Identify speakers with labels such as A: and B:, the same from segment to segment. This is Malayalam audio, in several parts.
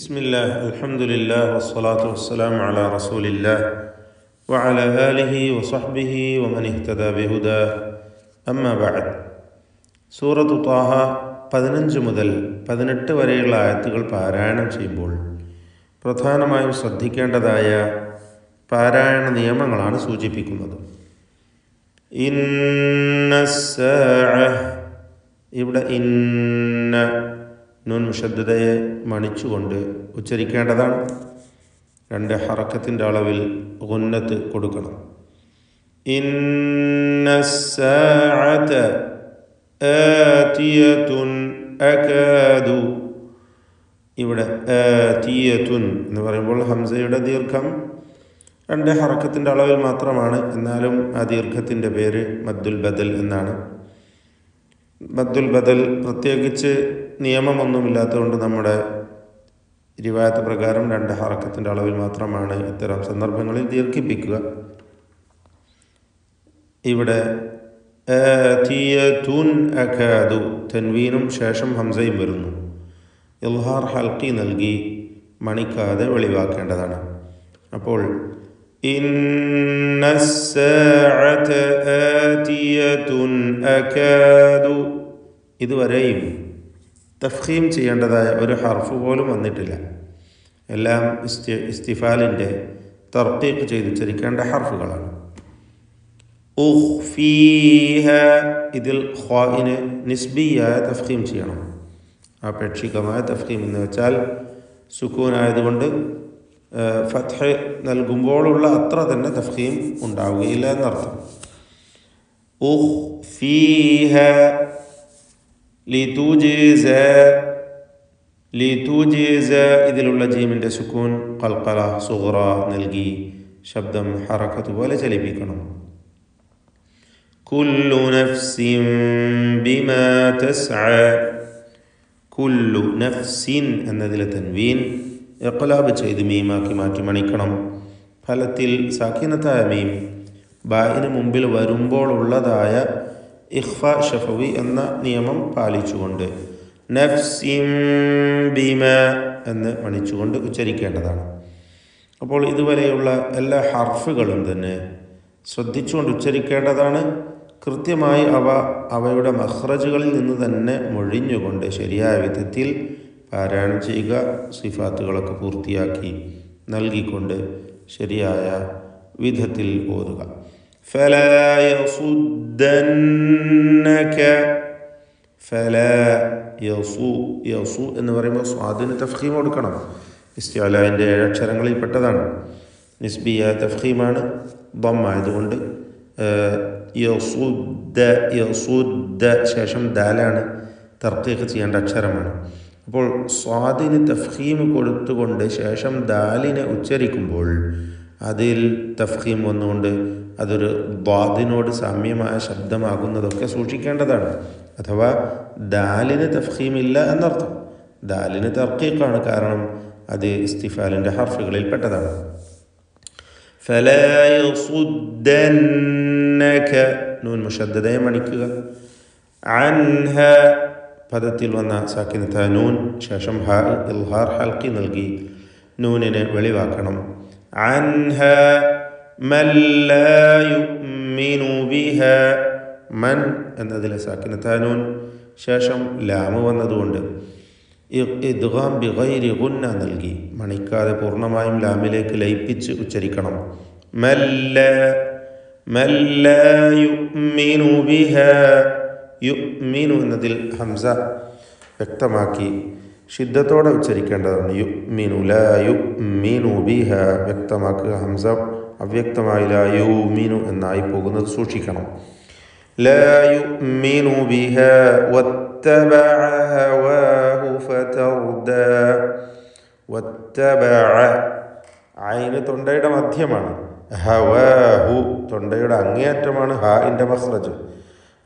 A: ബിസ്മില്ലാഹ് അൽഹംദുലില്ലാഹ് വസ്സലാത്തു വസ്സലാമു അലാ റസൂലില്ലാഹ് വഅലാ ആലിഹി വസഹ്ബിഹി വമൻ ഇഹ്തദാ ബിഹുദാഹ് അമ്മാ ബഅദ്. സൂറത്തു ത്വാഹ 15 മുതൽ 18 വരെയുള്ള ആയത്തുകൾ പാരായണം ചെയ്യുമ്പോൾ പ്രധാനമായും ശ്രദ്ധിക്കേണ്ടതായ പാരായണ നിയമങ്ങളാണ് സൂചിപ്പിക്കുന്നത്. ഇന്നസ്സാഅഹ്, ഇവിടെ ഇന്ന നൂൻ മുഷദ്ദദയെ മണിച്ചുകൊണ്ട് ഉച്ചരിക്കേണ്ടതാണ്. 2 ഹറക്കത്തിൻ്റെ അളവിൽ ഗുന്നത്ത് കൊടുക്കണം. ഇന്നസ്സാഅത ആതിയതുൻ അകാദു, ഇവിടെ ആതിയതുൻ എന്ന് പറയുമ്പോൾ ഹംസയുടെ ദീർഘം 2 ഹറക്കത്തിൻ്റെ അളവിൽ മാത്രമാണ്. എന്നാലും ആ ദീർഘത്തിൻ്റെ പേര് മദ്ദുൽ ബദൽ എന്നാണ്. മദ്ദുൽ ബദൽ പ്രത്യേകിച്ച് നിയമമൊന്നുമില്ലാത്തതുകൊണ്ട് നമ്മുടെ റിവായത്ത് പ്രകാരം 2 ഹറക്കത്തിൻ്റെ അളവിൽ മാത്രമാണ് ഇത്തരം സന്ദർഭങ്ങളിൽ ദീർഘിപ്പിക്കുക. ഇവിടെ ആതിയതുൻ അകാദു, തൻവീനും ശേഷം ഹംസയും വരുന്നു. ഇൽഹാർ ഹൽക്കി നൽകി മണിക്കാതെ വെളിവാക്കേണ്ടതാണ്. അപ്പോൾ ഇന്നസ്സാഅത ആതിയതുൻ അകാദു, ഇതുവരെയും തഫ്ഖീം ചെയ്യേണ്ടതായ ഒരു ഹർഫ് പോലും വന്നിട്ടില്ല. എല്ലാം ഇസ്തിഫാലിൻ്റെ തർക്കീഖ് ചെയ്ത് ഉച്ചരിക്കേണ്ട ഹർഫുകളാണ്. ഉഖ്ഫീഹ, ഇതിൽ ഖാഇനെ നിസ്ബിയായ തഫ്ഖീം ചെയ്യണം. ആപേക്ഷികമായ തഫ്ഖീം എന്ന് വെച്ചാൽ സുക്കൂനായതുകൊണ്ട് ഫത്ഹ് നൽകുമ്പോഴുള്ള അത്ര തന്നെ തഫ്ഖീം ഉണ്ടാവുകയില്ല എന്നർത്ഥം. ഉഖ്ഫീഹ ലിതുജിസ, ലിതുജിസ ഇതിലുള്ള ജീമിൻ്റെ സുക്കൂൻ ഖൽഖല സുഗ്റ നൽകി ശബ്ദം ഹറക്കത്ത് പോലെ ചലിപ്പിക്കണം. കുല്ലു നഫ്സിൻ ബിമാ തസ്അ, കുല്ലു നഫ്സിൻ എന്നതിലെ തൻവീൻ ഇഖ്ലാബ് ചെയ്ത് മീമാക്കി മാറ്റി മണിക്കണം. ഫലത്തിൽ സാക്കിനത്തായ മീം ബായിന് മുമ്പിൽ വരുമ്പോൾ ഉള്ളതായ ഇഖ്ഫ ഷഫവി എന്ന നിയമം പാലിച്ചുകൊണ്ട് നഫ്സിൻ ബിമാ എന്ന് മണിച്ചുകൊണ്ട് ഉച്ചരിക്കേണ്ടതാണ്. അപ്പോൾ ഇതുവരെയുള്ള എല്ലാ ഹർഫുകളും തന്നെ ശ്രദ്ധിച്ചുകൊണ്ട് ഉച്ചരിക്കേണ്ടതാണ്. കൃത്യമായി അവയുടെ മഖ്റജുകളിൽ നിന്ന് തന്നെ മൊഴിഞ്ഞുകൊണ്ട് ശരിയായ വിധത്തിൽ പാരായണം ചെയ്യുക. സിഫാത്തുകളൊക്കെ പൂർത്തിയാക്കി നൽകിക്കൊണ്ട് ശരിയായ വിധത്തിൽ ഓതുക. ഫലാ യസുദ്ദന്നക, ഫലാ യസു എന്ന് പറയുമ്പോൾ സ്വാദിന് തഫ്ഖീം കൊടുക്കണം. ഇസ്തിഅലാൻ്റെ 7 അക്ഷരങ്ങളിൽ പെട്ടതാണ്. നിസ്ബിയ തഫ്ഖീമാണ്, ദമ്മായതുകൊണ്ട് യസുദ്ദ ശേഷം ദാലാണ് തർക്കീഖ് ചെയ്യേണ്ട അക്ഷരമാണ്. അപ്പോൾ സ്വാദിന് തഫ്ഖീം കൊടുത്തുകൊണ്ട് ശേഷം ദാലിനെ ഉച്ചരിക്കുമ്പോൾ അതിൽ തഫ്ഖീം വന്നുകൊണ്ട് അതൊരു ദ്വാദിനോട് സാമ്യമായ ശബ്ദമാകുന്നതൊക്കെ സൂക്ഷിക്കേണ്ടതാണ്. അഥവാ ദാലിന് തഫ്ഖീമില്ല എന്നർത്ഥം. ദാലിന് തർക്കീഖാണ്, കാരണം അത് ഇസ്തിഫാലിൻ്റെ ഹർഫുകളിൽ പെട്ടതാണ്. ഫലാ യസുദ്ദന്നക, നൂൻ മുഷദ്ദദയെ മണിക്കുക. അൻഹ, പദത്തിൽ വന്ന സാക്കിനത്ത നൂൻ ശേഷം ഹ ഇൽഹാർ ഹൽക്കി നൽകി നൂനിനെ വെളിവാക്കണം. അൻഹ മൻ ലാ യുഅ്മിനു ബിഹ, മൻ എന്നതിലെ സാക്കിനത്ത നൂൻ ശേഷം ലാമ് വന്നതുകൊണ്ട് ഇദ്ഗാം ബിഗൈരി ഗുന്ന നൽകി മണിക്കാതെ പൂർണ്ണമായും ലാമിലേക്ക് ലയിപ്പിച്ച് ഉച്ചരിക്കണം. മൻ ലാ യുഅ്മിനു ബിഹ, യുഅ്മിനു എന്നതിൽ ഹംസ വ്യക്തമാക്കി ഷിദ്ദത്തോടെ ഉച്ചരിക്കേണ്ടതാണ്. യുഅ്മിനു ലാ യുഅ്മിനു ബിഹ വ്യക്തമാക്കുക. ഹംസ അവ്യക്തമായി ലാ യുഅ്മിനു എന്നായി പോകുന്നത് സൂക്ഷിക്കണം. ലാ യുഅ്മിനു ബിഹ വത്തബഅ ഹവാഹു ഫതർദ, വത്തബഅ ഐന് തൊണ്ടയുടെ മധ്യമാണ്, ഹവാഹു തൊണ്ടയുടെ അങ്ങേയറ്റമാണ് ഹാഇൻ്റെ മഖ്റജ്.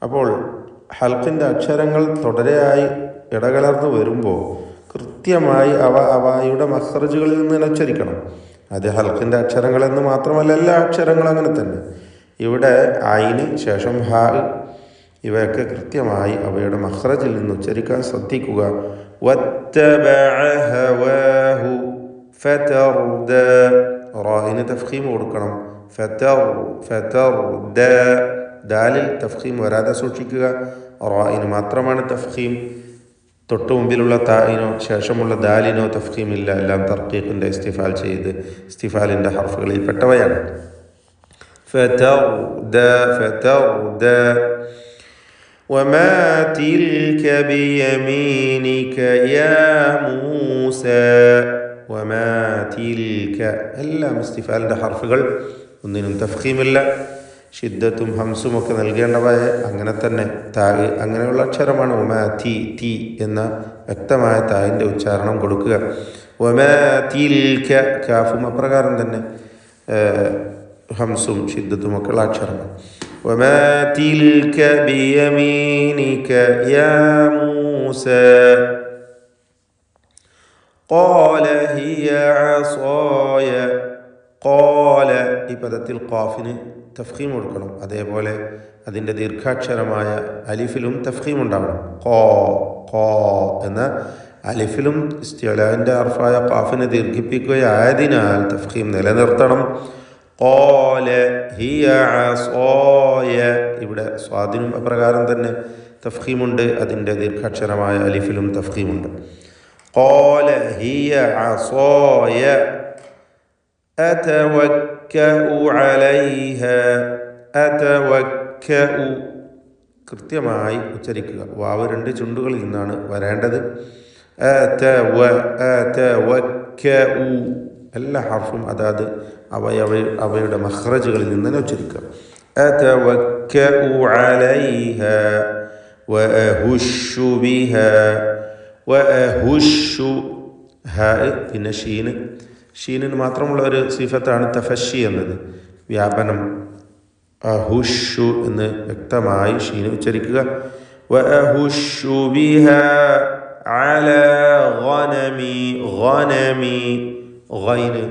A: അപ്പോൾ ഹൽക്കിൻ്റെ അക്ഷരങ്ങൾ തുടരെയായി ഇടകലർന്ന് വരുമ്പോൾ കൃത്യമായി അവയുടെ മഖ്റജുകളിൽ നിന്ന് ഉച്ചരിക്കണം. അത് ഹൽക്കിൻ്റെ അക്ഷരങ്ങളെന്ന് മാത്രമല്ല, എല്ലാ അക്ഷരങ്ങളും അങ്ങനെ തന്നെ. ഇവിടെ ഐന് ശേഷം ഹാ ഇവയൊക്കെ കൃത്യമായി അവയുടെ മഖ്റജിൽ നിന്ന് ഉച്ചരിക്കാൻ ശ്രദ്ധിക്കുക. വത്തബഅ ഹവാഹു ഫതർദ. റായിന് തഫ്ഖീം കൊടുക്കണം. ഫതർദ. ദാലിൽ തഫ്ഖീം വരാതെ സൂക്ഷിക്കുക. റായിന് മാത്രമാണ് തഫ്ഖീം. തൊട്ട് മുമ്പിലുള്ള തായിനോ ശേഷമുള്ള ദാലിനോ തഫ്ഖീമില്ല. എല്ലാം തർക്കീഖിൻ്റെ ഇസ്തിഫാൽ ചെയ്ത് ഇസ്തിഫാലിൻ്റെ ഹർഫുകളിൽ പെട്ടവയാണ്. ഫതർദ ഫതർദ. വമാ തിൽക ബിയമീനിക യാ മൂസ. വമാ തിൽക. എല്ലാം ഇസ്തിഫാലിൻ്റെ ഹർഫുകൾ, ഒന്നിനും തഫ്ഖീമില്ല. ഷിദ്ദത്തും ഹംസും ഒക്കെ നൽകേണ്ടവയ അങ്ങനെ തന്നെ തായ് അങ്ങനെയുള്ള അക്ഷരമാണ്. ഒമാ തി തി എന്ന വ്യക്തമായ തായിൻ്റെ ഉച്ചാരണം കൊടുക്കുക. ഒമാ തിൽക. കാഫും അപ്രകാരം തന്നെ ഹംസും ഷിദ്ദത്തും ഒക്കെയുള്ള അക്ഷരമാണ്. ഒമാ തിൽക ബിയമീനിക യാ മൂസ. ഖാല ഹിയ അസായ. ഖാല. ഈ പദത്തിൽ ഖാഫിന് തഫ്ഖീം കൊടുക്കണം. അതേപോലെ അതിൻ്റെ ദീർഘാക്ഷരമായ അലിഫിലും തഫ്ഖീം ഉണ്ടാവണം. ഖോ എന്ന അലിഫിലും ഇസ്തിഅലാൻ്റെ ഹർഫായ ഖാഫിനെ ദീർഘിപ്പിക്കുകയായതിനാൽ തഫ്ഖീം നിലനിർത്തണം. ഖാല ഹിയ അസായ. ഇവിടെ സ്വാദിനും അപ്രകാരം തന്നെ തഫ്ഖീമുണ്ട്. അതിൻ്റെ ദീർഘാക്ഷരമായ അലിഫിലും തഫ്ഖീമുണ്ട്. ഖാല ഹിയ അസായ അതവക്കഉ അലൈഹ. അതവക്കഉ കൃത്യമായി ഉച്ചരിക്കുക. വാവ് രണ്ട് ചുണ്ടുകളിൽ നിന്നാണ് വരേണ്ടത്. അതവക്കഉ. എല്ലാ ഹർഫും അതാത് അവയുടെ മഖ്റജുകളിൽ നിന്ന് തന്നെ ഉച്ചരിക്കുക. അതവക്കഉ അലൈഹ വഅഹുഷു ബിഹ. വഅഹുഷു. ഹ പിന്നെ ഷീനിന് മാത്രമുള്ള ഒരു സിഫത്താണ് തഫഷി എന്നത്. വ്യാപനം. അഹുഷു എന്ന് വ്യക്തമായി ഷീന് ഉച്ചരിക്കുക. വഅഹുഷു ബിഹ അലാ ഗനമി. ഗനമി. ഗൈന്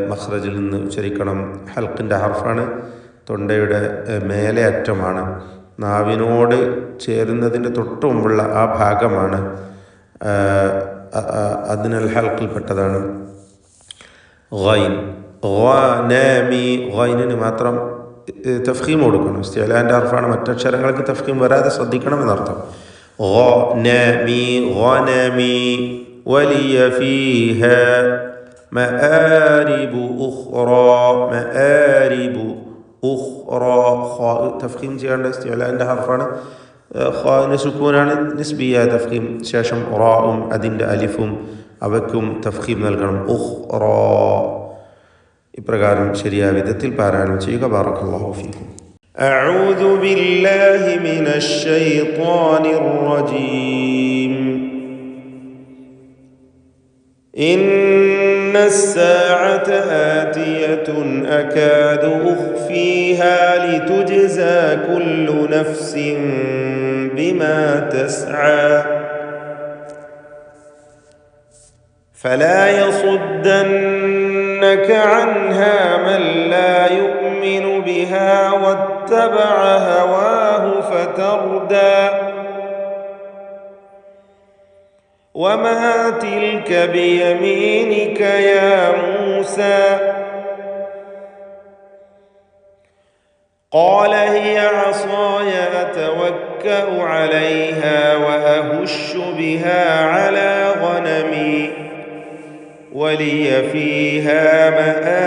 A: മഖ്റജിൽ നിന്ന് ഉച്ചരിക്കണം. ഹൽക്കിൻ്റെ ഹർഫാണ്. തൊണ്ടയുടെ മേലെ അറ്റമാണ്. നാവിനോട് ചേരുന്നതിൻ്റെ തൊട്ട് മുമ്പുള്ള ആ ഭാഗമാണ്. അതിനൽ ഹൽക്കിൽപ്പെട്ടതാണ് ഗൈൻ. ഗനമി. ഗൈനിന് മാത്രം തഫ്ഖീം കൊടുക്കണം. ഇസ്തിഅലാൻ്റെ ഹർഫാണ്. മറ്റക്ഷരങ്ങൾക്ക് തഫ്ഖീം വരാതെ ശ്രദ്ധിക്കണം എന്നർത്ഥം. ഗനമി ഗനമി. വലിയ ഫീഹ മആരിബു ഉഖ്റ. മആരിബു ഉഖ്റ. ഖാ തഫ്ഖീം ചെയ്യേണ്ട ഇസ്തിഅലാൻ്റെ ഹർഫാണ്. ഖാന് സുക്കൂനാണ്. നിസ്ബിയ തഫ്ഖീം. ശേഷം റാഉം അതിൻ്റെ അലിഫും അവയ്ക്കും തഫ്ഖീം നൽകണം. ഉഖ്റ. ഇപ്രകാരം ശരിയായ വിധത്തിൽ പാരായണം ചെയ്യുക. ബാറക്കല്ലാഹു ഫീക്കും. അഊദു ബില്ലാഹി മിനശ് ശൈത്വാനിർ റജീം. ഇന്നസ് സാഅത ആതിയതുൻ അകാദു ഉഖ്ഫീഹാ ലിതുജ്സാ കുല്ലു നഫ്സിൻ ബിമാ തസ്ആ فلا يصدنك عنها من لا يؤمن بها واتبع هواه فتردى وما تلك بيمينك يا موسى قال هي عصاي أتوكأ عليها وأهش بها على غنمي ولي فيها مآرب